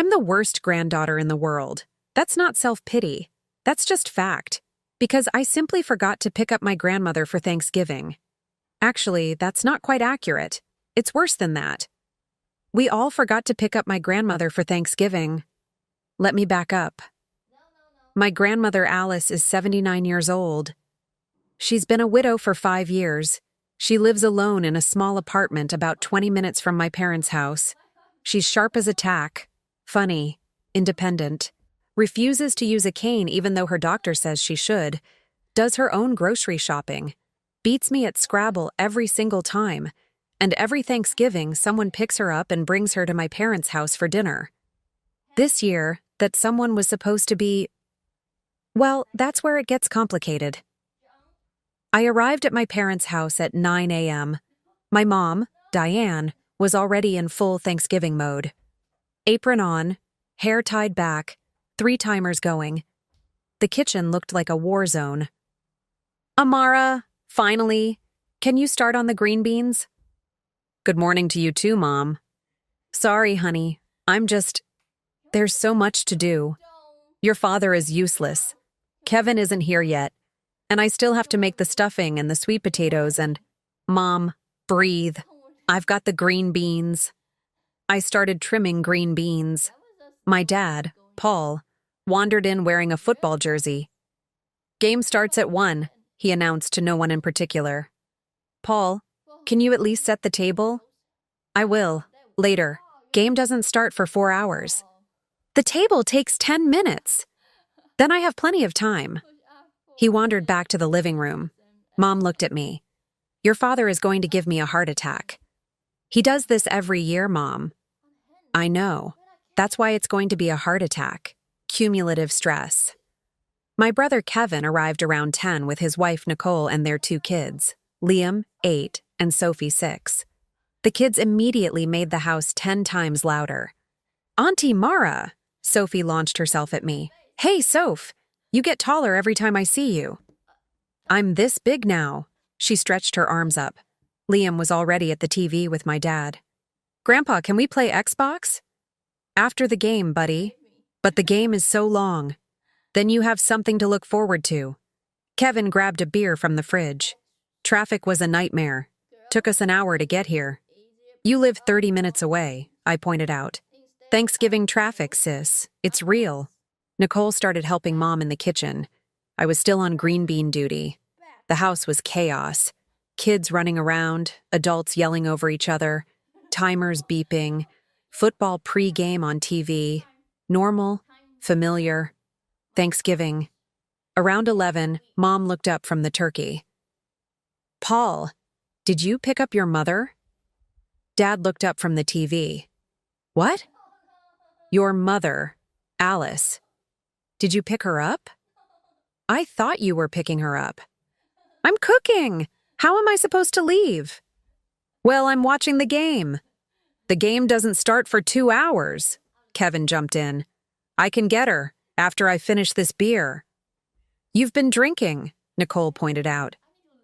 I'm the worst granddaughter in the world. That's not self-pity. That's just fact. Because I simply forgot to pick up my grandmother for Thanksgiving. Actually, that's not quite accurate. It's worse than that. We all forgot to pick up my grandmother for Thanksgiving. Let me back up. My grandmother Alice is 79 years old. She's been a widow for 5 years. She lives alone in a small apartment about 20 minutes from my parents' house. She's sharp as a tack, funny, independent, refuses to use a cane even though her doctor says she should, does her own grocery shopping, beats me at Scrabble every single time, and every Thanksgiving someone picks her up and brings her to my parents' house for dinner. This year, that someone was supposed to be... Well, that's where it gets complicated. I arrived at my parents' house at 9 a.m. My mom, Diane, was already in full Thanksgiving mode. Apron on, hair tied back, 3 timers going. The kitchen looked like a war zone. Amara, finally, can you start on the green beans? Good morning to you too, Mom. Sorry, honey, there's so much to do. Your father is useless. Kevin isn't here yet, and I still have to make the stuffing and the sweet potatoes and... Mom, breathe. I've got the green beans. I started trimming green beans. My dad, Paul, wandered in wearing a football jersey. Game starts at 1, he announced to no one in particular. Paul, can you at least set the table? I will, later. Game doesn't start for 4 hours. The table takes 10 minutes. Then I have plenty of time. He wandered back to the living room. Mom looked at me. Your father is going to give me a heart attack. He does this every year, Mom. I know. That's why it's going to be a heart attack. Cumulative stress. My brother Kevin arrived around 10 with his wife Nicole and their 2 kids, Liam, 8, and Sophie, 6. The kids immediately made the house 10 times louder. Auntie Mara, Sophie launched herself at me. Hey, Soph, you get taller every time I see you. I'm this big now. She stretched her arms up. Liam was already at the TV with my dad. Grandpa, can we play Xbox? After the game, buddy. But the game is so long. Then you have something to look forward to. Kevin grabbed a beer from the fridge. Traffic was a nightmare. Took us an hour to get here. You live 30 minutes away, I pointed out. Thanksgiving traffic, sis. It's real. Nicole started helping Mom in the kitchen. I was still on green bean duty. The house was chaos. Kids running around, adults yelling over each other, timers beeping, football pre-game on TV, normal, familiar, Thanksgiving. Around 11, Mom looked up from the turkey. Paul, did you pick up your mother? Dad looked up from the TV. What? Your mother, Alice. Did you pick her up? I thought you were picking her up. I'm cooking. How am I supposed to leave? Well, I'm watching the game. The game doesn't start for 2 hours. Kevin jumped in. I can get her after I finish this beer. You've been drinking, Nicole pointed out.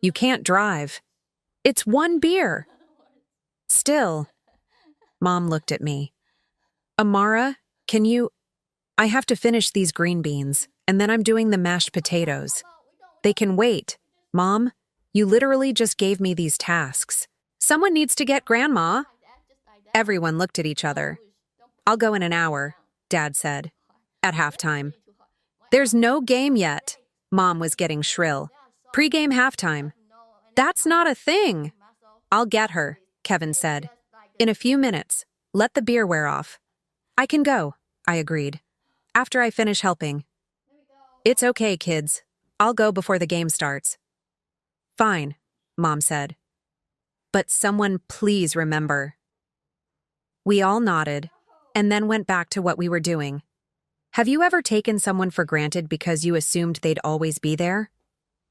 You can't drive. It's 1 beer. Still. Mom looked at me. Amara, can you... I have to finish these green beans, and then I'm doing the mashed potatoes. They can wait. Mom, you literally just gave me these tasks. Someone needs to get Grandma. Everyone looked at each other. I'll go in an hour, Dad said, at halftime. There's no game yet. Mom was getting shrill. Pre-game halftime. That's not a thing. I'll get her, Kevin said. In a few minutes. Let the beer wear off. I can go, I agreed. After I finish helping. It's okay, kids. I'll go before the game starts. Fine, Mom said. But someone please remember. We all nodded, and then went back to what we were doing. Have you ever taken someone for granted because you assumed they'd always be there?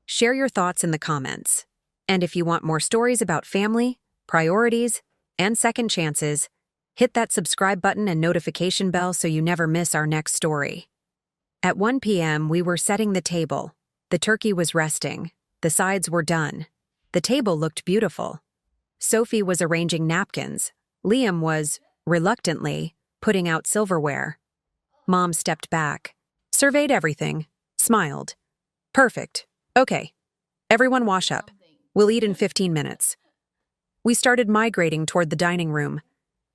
Share your thoughts in the comments. And if you want more stories about family, priorities, and second chances, hit that subscribe button and notification bell so you never miss our next story. At 1 p.m., we were setting the table. The turkey was resting. The sides were done. The table looked beautiful. Sophie was arranging napkins. Liam was, reluctantly, putting out silverware. Mom stepped back, surveyed everything, smiled. Perfect. Okay. Everyone wash up. We'll eat in 15 minutes. We started migrating toward the dining room.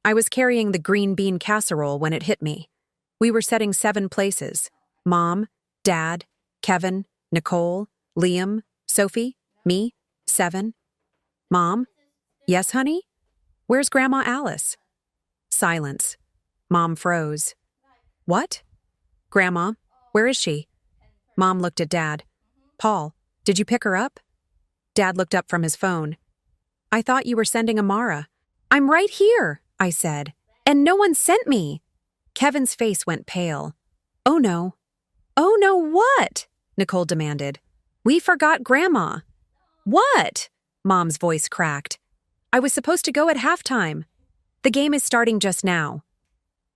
I was carrying the green bean casserole when it hit me. We were setting 7 places. Mom, Dad, Kevin, Nicole, Liam, Sophie, me, 7. Mom? Yes, honey? Where's Grandma Alice? Silence. Mom froze. What? Grandma, where is she? Mom looked at Dad. Paul, did you pick her up? Dad looked up from his phone. I thought you were sending Amara. I'm right here, I said. And no one sent me. Kevin's face went pale. Oh no. Oh no, what? Nicole demanded. We forgot Grandma. What? Mom's voice cracked. I was supposed to go at halftime. The game is starting just now.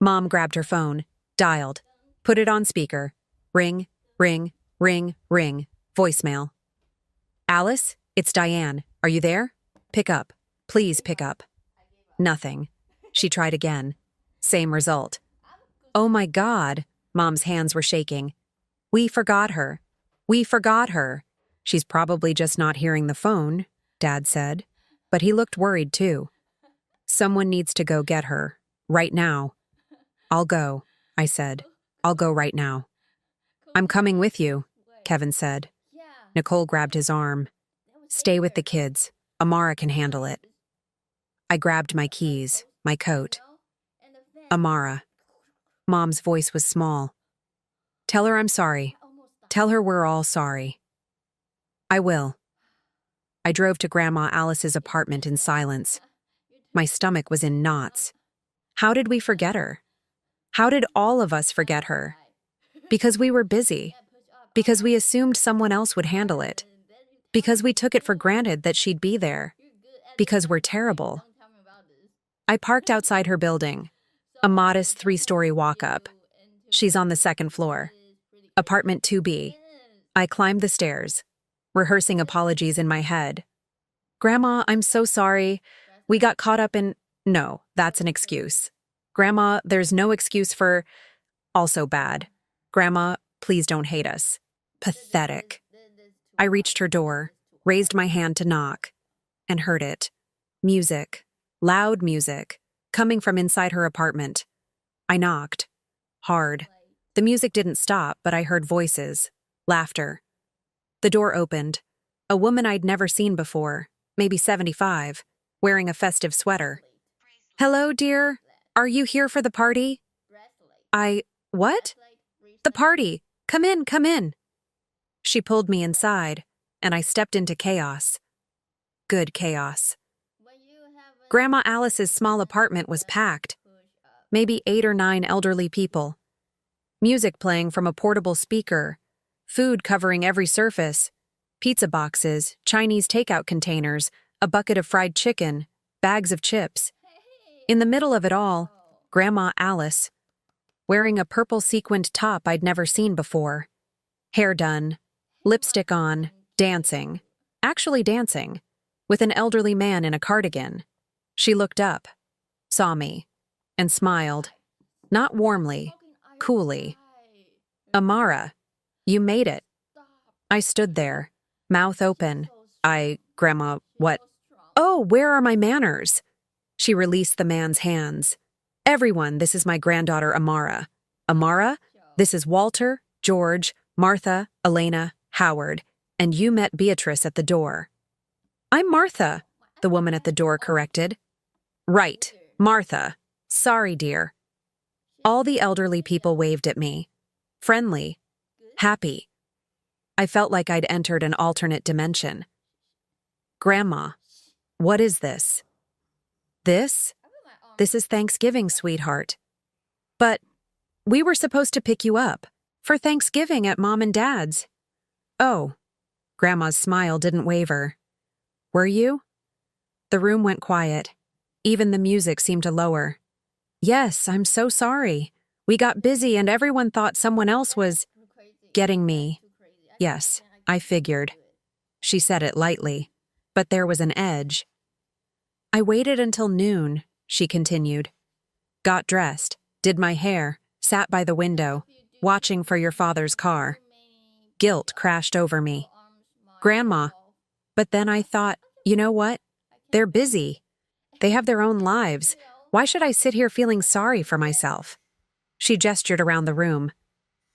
Mom grabbed her phone, dialed, put it on speaker. Ring, ring, ring, ring. Voicemail. Alice, it's Diane. Are you there? Pick up. Please pick up. Nothing. She tried again. Same result. Oh my God. Mom's hands were shaking. We forgot her. We forgot her. She's probably just not hearing the phone, Dad said. But he looked worried too. Someone needs to go get her. Right now. I'll go, I said. I'll go right now. I'm coming with you, Kevin said. Nicole grabbed his arm. Stay with the kids. Amara can handle it. I grabbed my keys, my coat. Amara. Mom's voice was small. Tell her I'm sorry. Tell her we're all sorry. I will. I drove to Grandma Alice's apartment in silence. My stomach was in knots. How did we forget her? How did all of us forget her? Because we were busy. Because we assumed someone else would handle it. Because we took it for granted that she'd be there. Because we're terrible. I parked outside her building. A modest 3-story walk-up. She's on the 2nd floor. Apartment 2B. I climbed the stairs, rehearsing apologies in my head. Grandma, I'm so sorry. We got caught up in... No, that's an excuse. Grandma, there's no excuse for... Also bad. Grandma, please don't hate us. Pathetic. I reached her door, raised my hand to knock, and heard it. Music. Loud music. Coming from inside her apartment. I knocked. Hard. The music didn't stop, but I heard voices. Laughter. The door opened. A woman I'd never seen before, maybe 75, wearing a festive sweater. Hello, dear. Are you here for the party? What? The party. Come in, come in. She pulled me inside, and I stepped into chaos. Good chaos. Grandma Alice's small apartment was packed. Maybe 8 or 9 elderly people. Music playing from a portable speaker. Food covering every surface. Pizza boxes, Chinese takeout containers, a bucket of fried chicken, bags of chips. In the middle of it all, Grandma Alice, wearing a purple sequined top I'd never seen before. Hair done, lipstick on, dancing. Actually dancing, with an elderly man in a cardigan. She looked up, saw me, and smiled. Not warmly, coolly. Amara, you made it. I stood there, mouth open. Grandma, what? Oh, where are my manners? She released the man's hands. Everyone, this is my granddaughter Amara. Amara, this is Walter, George, Martha, Elena, Howard, and you met Beatrice at the door. I'm Martha, the woman at the door corrected. Right, Martha. Sorry, dear. All the elderly people waved at me. Friendly. Happy. I felt like I'd entered an alternate dimension. Grandma, what is this? This? This is Thanksgiving, sweetheart. But we were supposed to pick you up for Thanksgiving at Mom and Dad's. Oh, Grandma's smile didn't waver. Were you? The room went quiet. Even the music seemed to lower. Yes, I'm so sorry. We got busy and everyone thought someone else was getting me. Yes, I figured. She said it lightly, but there was an edge. I waited until noon, she continued. Got dressed, Did my hair, sat by the window, watching for your father's car. Guilt crashed over me. Grandma. But then I thought, you know what? They're busy. They have their own lives. Why should I sit here feeling sorry for myself? She gestured around the room.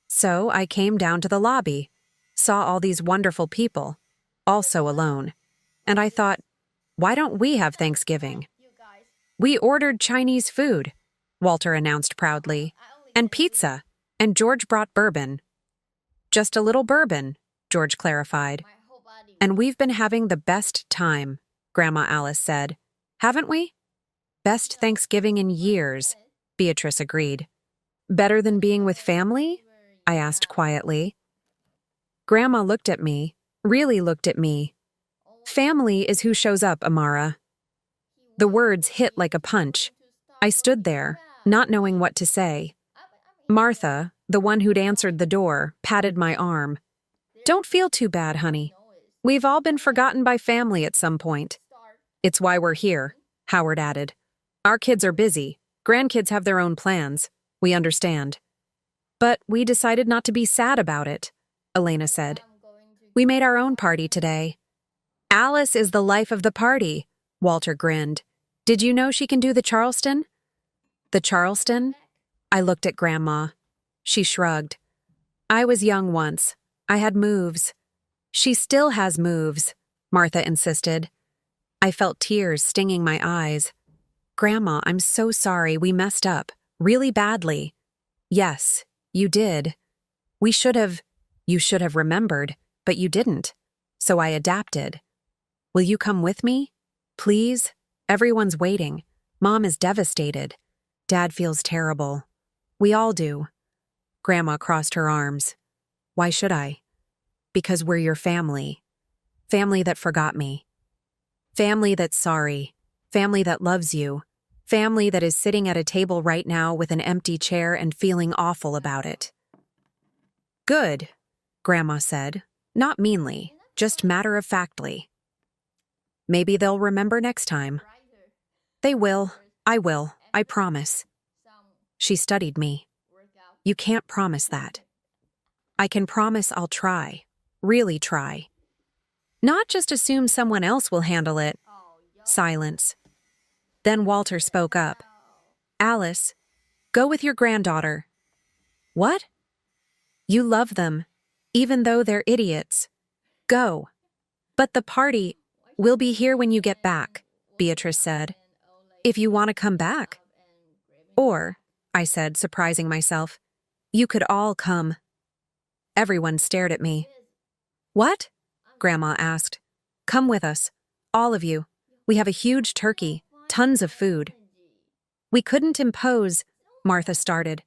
So I came down to the lobby, saw all these wonderful people, also alone. And I thought, why don't we have Thanksgiving? We ordered Chinese food, Walter announced proudly, and pizza, and George brought bourbon. Just a little bourbon, George clarified. And we've been having the best time, Grandma Alice said. Haven't we? Best Thanksgiving in years, Beatrice agreed. Better than being with family? I asked quietly. Grandma looked at me, really looked at me. Family is who shows up, Amara. The words hit like a punch. I stood there, not knowing what to say. Martha, the one who'd answered the door, patted my arm. Don't feel too bad, honey. We've all been forgotten by family at some point. It's why we're here, Howard added. Our kids are busy. Grandkids have their own plans. We understand. But we decided not to be sad about it, Elena said. We made our own party today. Alice is the life of the party, Walter grinned. Did you know she can do the Charleston? The Charleston? I looked at Grandma. She shrugged. I was young once. I had moves. She still has moves, Martha insisted. I felt tears stinging my eyes. Grandma, I'm so sorry we messed up, really badly. Yes, you did. You should have remembered, but you didn't. So I adapted. Will you come with me? Please? Everyone's waiting. Mom is devastated. Dad feels terrible. We all do. Grandma crossed her arms. Why should I? Because we're your family. Family that forgot me. Family that's sorry. Family that loves you. Family that is sitting at a table right now with an empty chair and feeling awful about it. Good, Grandma said, not meanly, just matter-of-factly. Maybe they'll remember next time. They will. I will. I promise. She studied me. You can't promise that. I can promise I'll try. Really try. Not just assume someone else will handle it. Silence. Then Walter spoke up. Alice, go with your granddaughter. What? You love them, even though they're idiots. Go. But the party, we'll be here when you get back, Beatrice said. If you want to come back. Or, I said, surprising myself, you could all come. Everyone stared at me. What? Grandma asked. Come with us. All of you. We have a huge turkey, tons of food. We couldn't impose, Martha started.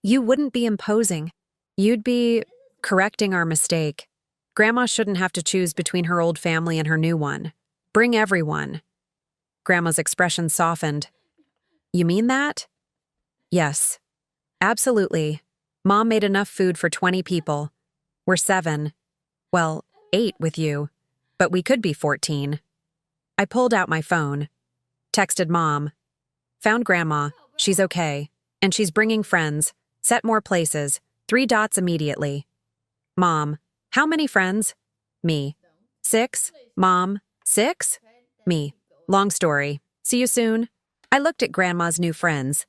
You wouldn't be imposing. You'd be correcting our mistake. Grandma shouldn't have to choose between her old family and her new one. Bring everyone. Grandma's expression softened. You mean that? Yes. Absolutely. Mom made enough food for 20 people. We're 7. Well, 8 with you. But we could be 14. I pulled out my phone. Texted Mom. Found Grandma. She's okay. And she's bringing friends. Set more places. 3 dots immediately. Mom. How many friends? Me. 6. Mom. 6? Me. Long story. See you soon. I looked at Grandma's new friends.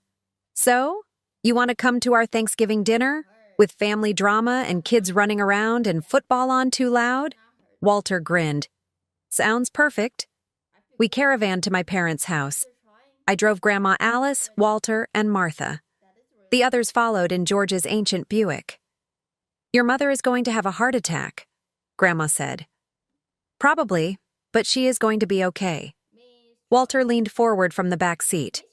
So, you want to come to our Thanksgiving dinner? With family drama and kids running around and football on too loud? Walter grinned. Sounds perfect. We caravanned to my parents' house. I drove Grandma Alice, Walter, and Martha. The others followed in George's ancient Buick. Your mother is going to have a heart attack, Grandma said. Probably, but she is going to be okay. Walter leaned forward from the back seat.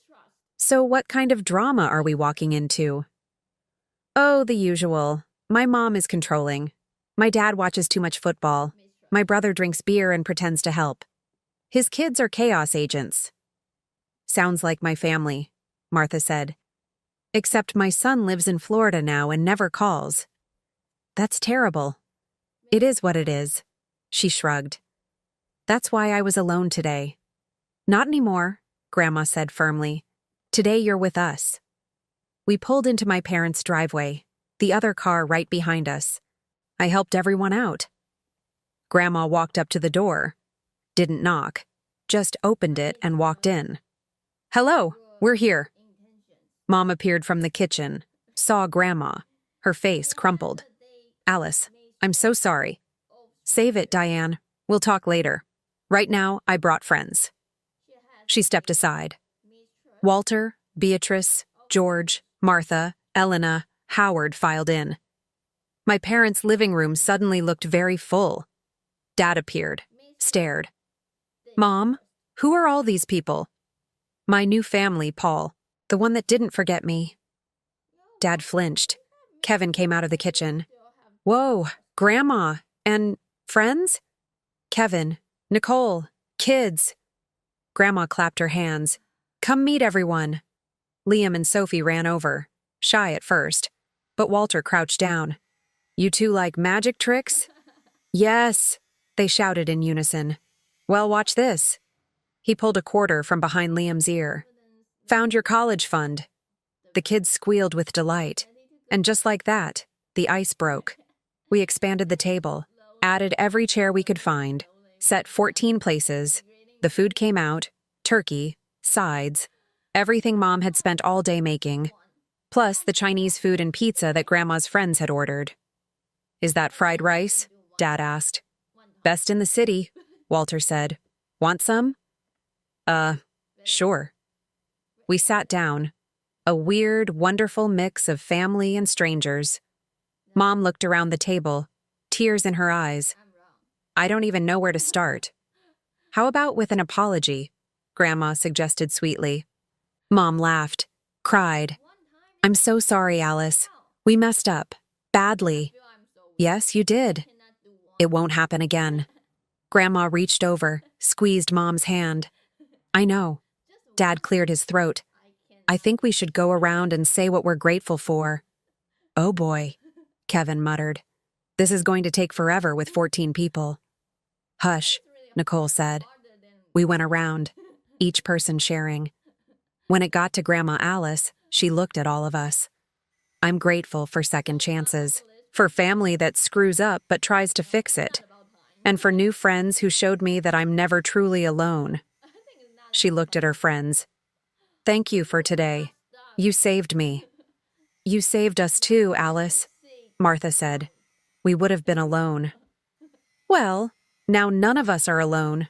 So what kind of drama are we walking into? Oh, the usual. My mom is controlling. My dad watches too much football. My brother drinks beer and pretends to help. His kids are chaos agents. Sounds like my family, Martha said. Except my son lives in Florida now and never calls. That's terrible. It is what it is, she shrugged. That's why I was alone today. Not anymore, Grandma said firmly. Today you're with us. We pulled into my parents' driveway, the other car right behind us. I helped everyone out. Grandma walked up to the door, didn't knock, just opened it and walked in. "Hello, we're here." Mom appeared from the kitchen, saw Grandma. Her face crumpled. "Alice, I'm so sorry." "Save it, Diane. We'll talk later. Right now, I brought friends." She stepped aside. Walter, Beatrice, George, Martha, Elena, Howard filed in. My parents' living room suddenly looked very full. Dad appeared, stared. "Mom, who are all these people?" "My new family, Paul. The one that didn't forget me." Dad flinched. Kevin came out of the kitchen. "Whoa, Grandma, and friends?" "Kevin, Nicole, kids." Grandma clapped her hands. "Come meet everyone." Liam and Sophie ran over, shy at first, but Walter crouched down. "You two like magic tricks?" "Yes," they shouted in unison. "Well, watch this." He pulled a quarter from behind Liam's ear. "Found your college fund." The kids squealed with delight. And just like that, the ice broke. We expanded the table, added every chair we could find, set 14 places. The food came out, turkey, sides, everything Mom had spent all day making, plus the Chinese food and pizza that Grandma's friends had ordered. "Is that fried rice?" Dad asked. "Best in the city," Walter said. "Want some?" Sure." We sat down, a weird, wonderful mix of family and strangers. Mom looked around the table, tears in her eyes. "I don't even know where to start." "How about with an apology?" Grandma suggested sweetly. Mom laughed, cried. "I'm so sorry, Alice. We messed up. Badly." "Yes, you did." "It won't happen again." Grandma reached over, squeezed Mom's hand. "I know." Dad cleared his throat. "I think we should go around and say what we're grateful for." "Oh boy," Kevin muttered. "This is going to take forever with 14 people." "Hush," Nicole said. We went around, each person sharing. When it got to Grandma Alice, she looked at all of us. "I'm grateful for second chances, for family that screws up but tries to fix it, and for new friends who showed me that I'm never truly alone." She looked at her friends. "Thank you for today. You saved me." "You saved us too, Alice," Martha said. "We would have been alone." "Well, now none of us are alone."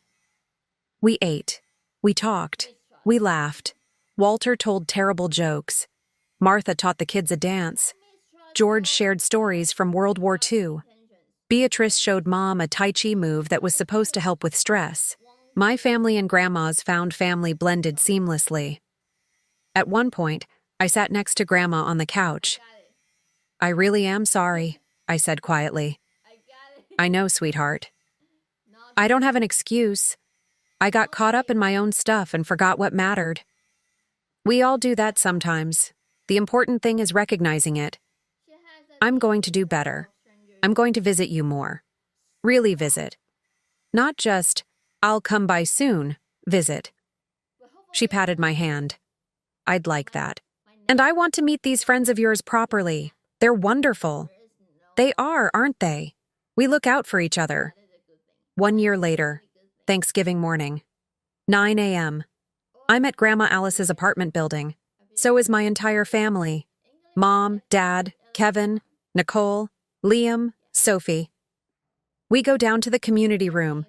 We ate. We talked. We laughed. Walter told terrible jokes. Martha taught the kids a dance. George shared stories from World War II. Beatrice showed Mom a Tai Chi move that was supposed to help with stress. My family and Grandma's found family blended seamlessly. At one point, I sat next to Grandma on the couch. "I really am sorry," I said quietly. "I know, sweetheart." "I don't have an excuse. I got caught up in my own stuff and forgot what mattered." "We all do that sometimes. The important thing is recognizing it." "I'm going to do better. I'm going to visit you more. Really visit. Not just, I'll come by soon, visit." She patted my hand. "I'd like that. And I want to meet these friends of yours properly. They're wonderful." "They are, aren't they? We look out for each other." 1 year later, Thanksgiving morning, 9 a.m. I'm at Grandma Alice's apartment building. So is my entire family. Mom, Dad, Kevin, Nicole, Liam, Sophie. We go down to the community room,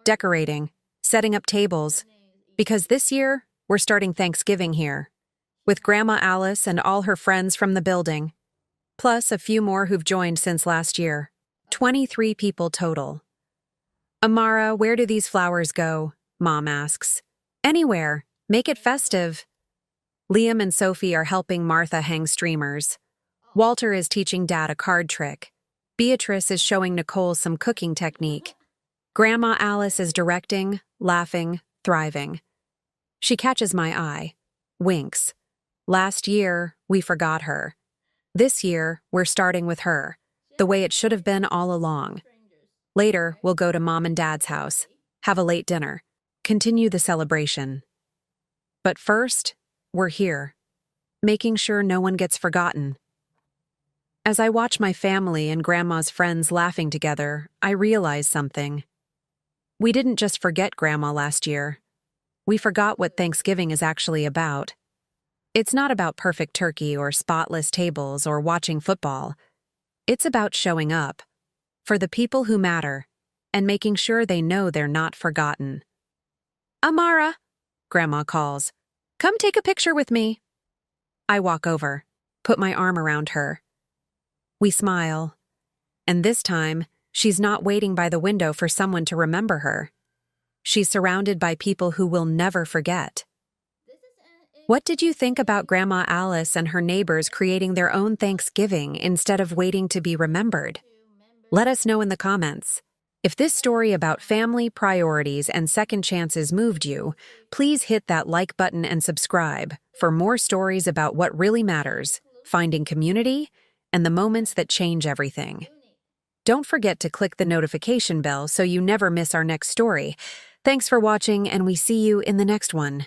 decorating, setting up tables, because this year, we're starting Thanksgiving here, with Grandma Alice and all her friends from the building, plus a few more who've joined since last year. 23 people total. "Amara, where do these flowers go?" Mom asks. "Anywhere. Make it festive." Liam and Sophie are helping Martha hang streamers. Walter is teaching Dad a card trick. Beatrice is showing Nicole some cooking technique. Grandma Alice is directing, laughing, thriving. She catches my eye, winks. Last year, we forgot her. This year, we're starting with her, the way it should have been all along. Later, we'll go to Mom and Dad's house, have a late dinner, continue the celebration. But first, we're here. making sure no one gets forgotten. As I watch my family and Grandma's friends laughing together, I realize something. We didn't just forget Grandma last year. We forgot what Thanksgiving is actually about. It's not about perfect turkey or spotless tables or watching football. It's about showing up for the people who matter and making sure they know they're not forgotten. Amara, Grandma calls. Come take a picture with me. I walk over, put my arm around her. We smile, and this time, she's not waiting by the window for someone to remember her. She's surrounded by people who will never forget. What did you think about Grandma Alice and her neighbors creating their own Thanksgiving instead of waiting to be remembered? Let us know in the comments. If this story about family, priorities, and second chances moved you, please hit that like button and subscribe for more stories about what really matters, finding community, and the moments that change everything. Don't forget to click the notification bell so you never miss our next story. Thanks for watching, and we see you in the next one.